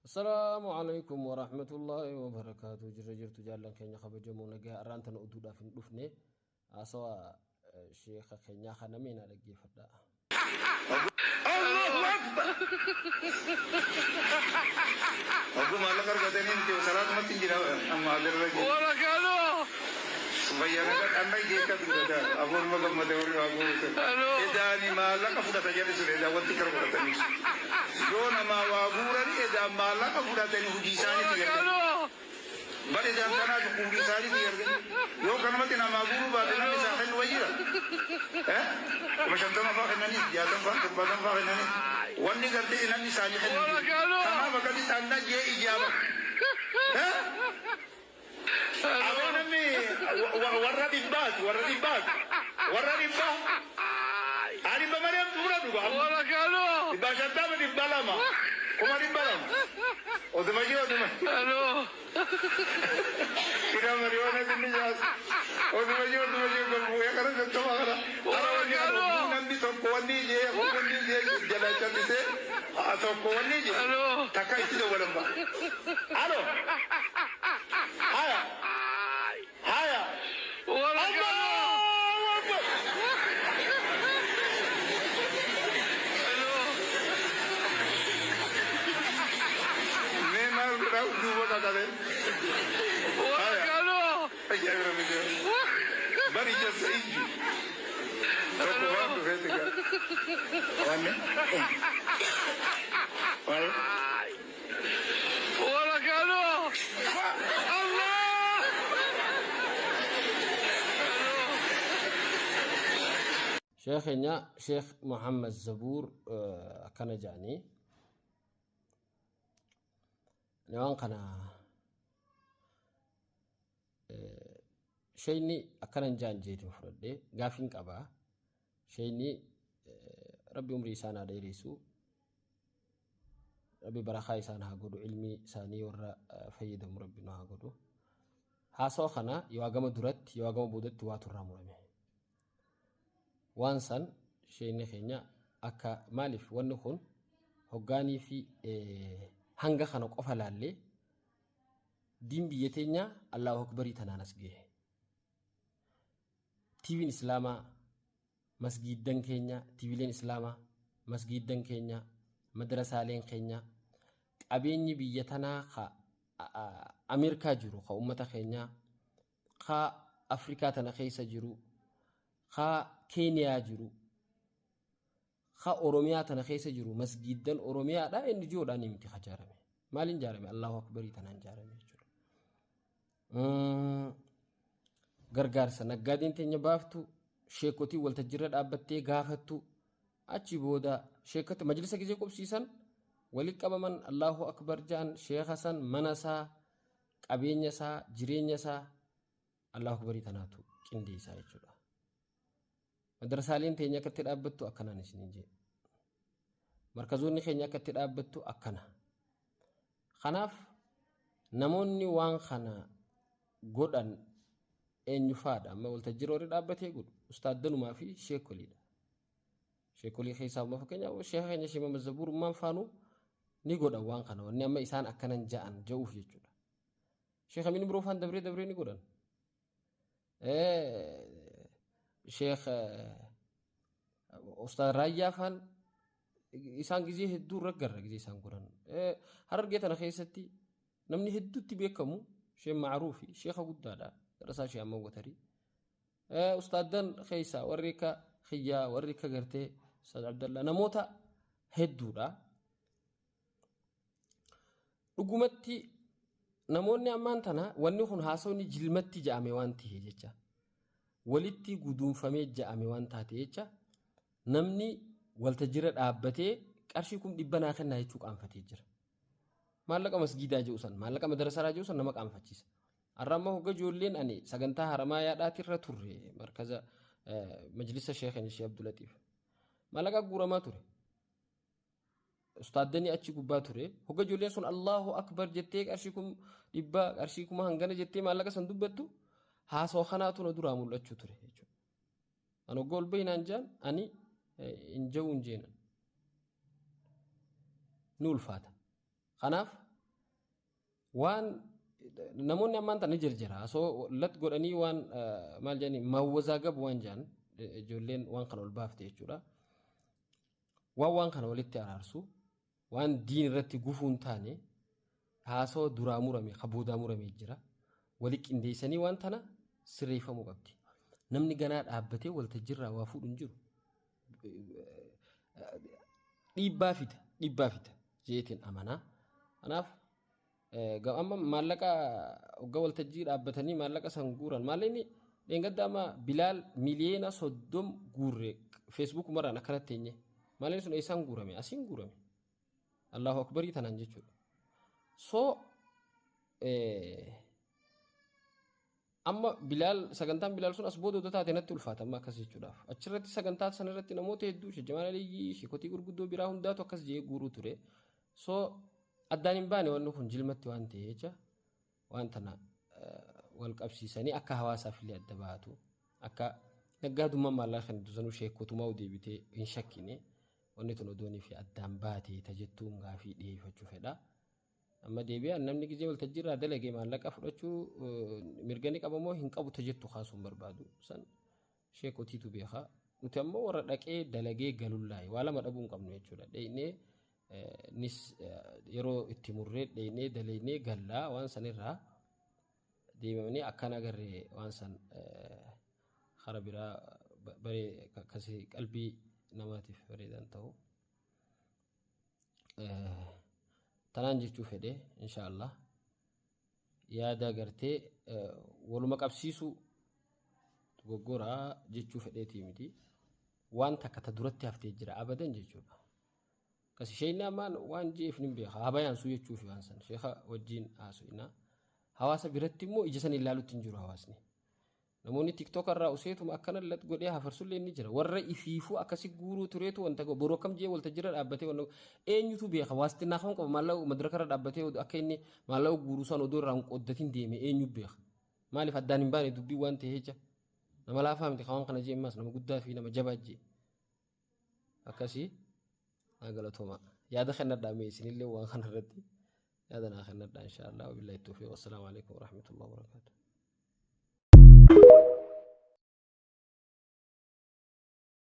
السلام عليكم ورحمة الله وبركاته. جرجرت جالن كينيا خبجمونا جا رانتن أدودا في الدفنة أسوا شيخ كينيا خنمينا لقي فردا. الله أكبر. أبو مالك أرجعتني إنتي وصلات ما تنجلا أما هذا الرجل. ولا كانوا. سبيانا أنا يجيك كذا أبو المقام ما تقولي أبو. إذا أني مالك أفودا تجاري سوري وانت كربلا تني. دون ما وابورني إذا مالك أفودا تني هجيساني تيجي. بل إذا أنتنا تقولي ساري تيجي. يو كلمة أنا مابورو بعدين مسافر ويا. مش أنت ما فاهمني يا تم فاهمني واني قلت إنني سالي خدمة أما بقولي أنا جاي إجابة أنا مي ورد الباس أنا بمريم تورا دوغا ولا كانوا باشا من البلامة كمان البلام أدمجي ألو كنا مريوانا كني جاس أدمجي كم يا كنا جتوا كنا ولا كانوا نندي تقواني جي جلا جالسة تقواني جي تكاي تيجي ولا ما ألو هيا ولا كانوا دوبا كذا وكانوا بني جسيج ركوان بفيتك وانا ولا كانوا الله شيخنا شيخ محمد زبور كان جاني نوان قنا شيني أكنن جان جيت مفرد غافين كبا شيني ربي عمري سانا ديريسو ربي برخاي سانا هاغودو علمي ساني ورا فيدم ربنا هاغودو هاسو خنا يواغم درت يواغم بودت واتو رامرمي وانسان شيني خينيا أكا مالف ونخون هوغاني في hanga kana qofa lalle din biyyatenya Allahu akbari tananas gehe TVn islama masgidan kenya TVlen islama masgidan kenya madrasalen kenya qabenyi biyyatana kha Amerika jiru kha ummata kenya kha Afrika tana khaysa jiru kha Kenya jiru kha Oromiya tana khaysa jiru masgidan Oromiya da inni joda ni miti khajarame malin jarame Allahu akbar tanan jarame juro gargarsa nagadin tenya baftu shekoti walta jirra dabbatte gafattu achi boda shekati majlisa gize qobsisan wali qabaman Allahu akbar jan sheekh Hasan manasa qabenya sa jirenya sa Allahu akbar tanatu qindi sa juro madrasalen tenya katti dabbattu akana nisninje markazonni kenya katti dabbattu akana khanaf namonni wan khana godan enyu fada amma walta jirori dabbate gud ustaadanu ma fi shekoli khisa ma fakanya wa sheekh shima mazbur man fanu ni godan wan khana wonni amma isan akanan ja'an jawuf jechuda sheekh min brofan dabre ni godan شيخ أستاذ رايافان إنسان جزيه الدور رجع جزيه إنسان قران هرجت أنا خيستي نمني هدو تبيكمو شيء معروفي شيخ أقول هذا رسا شيء أمو وتري أستاذ دن خيسا وريكا خيا وريكا قرتي أستاذ عبد الله نموتا هدو را رقمتي نموني أمان تنا ونحن حاسوني جلمتي جامي وانتي هيجا walitti guduunfamee ja'ame waan taate jecha namni walta jira dhaabbatee qarshii kum dhibbanaa kennaa jechuu qaanfatee jira maallaqa masgiidaa je'usan maallaqa madarasaa je'usan nama qaanfachiisa arramma hogga joolleen ani sagantaa haramaa yaadhaatirra turre markaza majlisa sheekhan ishee Abdul Latiif maallaqa guuramaa ture ustaadani achi gubbaa ture hogga joolleen sun Allahu akbar jettee qarshii kum dhibba qarshii kuma hangana jettee maallaqa san dubbattu haasoo kanaatu na duraa mul'achuu ture jechuudha. Ano gol bainaan jaan ani injawun jeenan ni ulfaata. Kanaaf وان نموني أمان تنجر جرا سو لت قراني وان مال جاني ما وزا قب وان جان جولين وان قنول بافتي جورا وان قنول التعرارسو وان دين رتي قفون تاني هاسو درامو رمي خبودا مرمي جرا ولك انديساني وان تنا سريفا مقبتي نمني قنات عبتي والتجرى وافود انجرو dhibbaa jeetiin amanaa kanaaf amma maallaqa waggaa waltajjii dhaabbatanii maallaqa san guuran maallaqni dheengadda amma bilaal miliyeena 30 guurre feesbuuk maraan akkanatti teenye maallaqni sun eessaan guurame asiin guurame allahu akbarii tanaan jechuudha soo amma bilaal sagantaan bilaal sun as booda taate natti ulfaata amma akkas jechuudhaaf achirratti sagantaa sanarratti namoota hedduu Jamal Aliyyi shikotii gurguddoo biraa hundaatu akkas jee guuruu ture soo addaan hin baane wanni kun jilmatti waan ta'e jecha waan tana wal qabsiisanii akka hawaasaaf illee adda baatu akka naggaadummaa maallaqaa kan dusanuu sheekotumaa deebitee hin shakkine wanni tun odoonii fi addaan baatee tajettuun gaafii dhiyeeffachuu fedha. amma deebi'aan namni gizee waltajjiirraa dalagee maallaqa fudhachuu mirgani qabamoo hin qabu tajettu kaasuun barbaadu san sheekotiitu beekaa nuti ammoo warra dhaqee dalagee galullaay waa lama dhabuu hin qabnu jechuudha dheeynee nis yeroo itti murree dheeynee daleynee gallaa waan sanirraa deemamanii akkana agarree waan san kara biraa baree akkasii qalbii namaatiif bareedan ta'u tanaan jechuu fedhe inshaallah yaada gartee waluma qabsiisu goggoraa jechuu fedheetii miti waan takka ta duratti haftee jira abadan jechuudha kasi sheeyni ammaan waan jeef nin beeka habayaan suu jechuu fi waan san sheekha wajjiin haasu'ina hawaasa biratti immoo ija san ilaalutti hin jiru hawaasni namoonni tiktookar irraa useetuma akkana lat godhee hafarsullee ni jira warra ifiifuu akkasi guuruu tureetu wanta boroo kam jee waltajjira dhaabbatee wanna eenyutu beeka waastinaa kan qaba maallaqu madraka irra dhaabbatee akka inni maallaqu guuruu san odoo irraa qoddatiin deeme eenyu beeka maaliif addaan hin baane dubbii waan ta'e jecha nama laafaa miti kawaan kana jee immaas nama guddaa fi nama jabaa jee akkasii nagalatooma yaada kennadhaa mee isinillee waan kana irratti yaada naa kennadhaa inshaallah wabillahi tawfiiq wassalaamu alaikum warahmatullahi wabarakatuh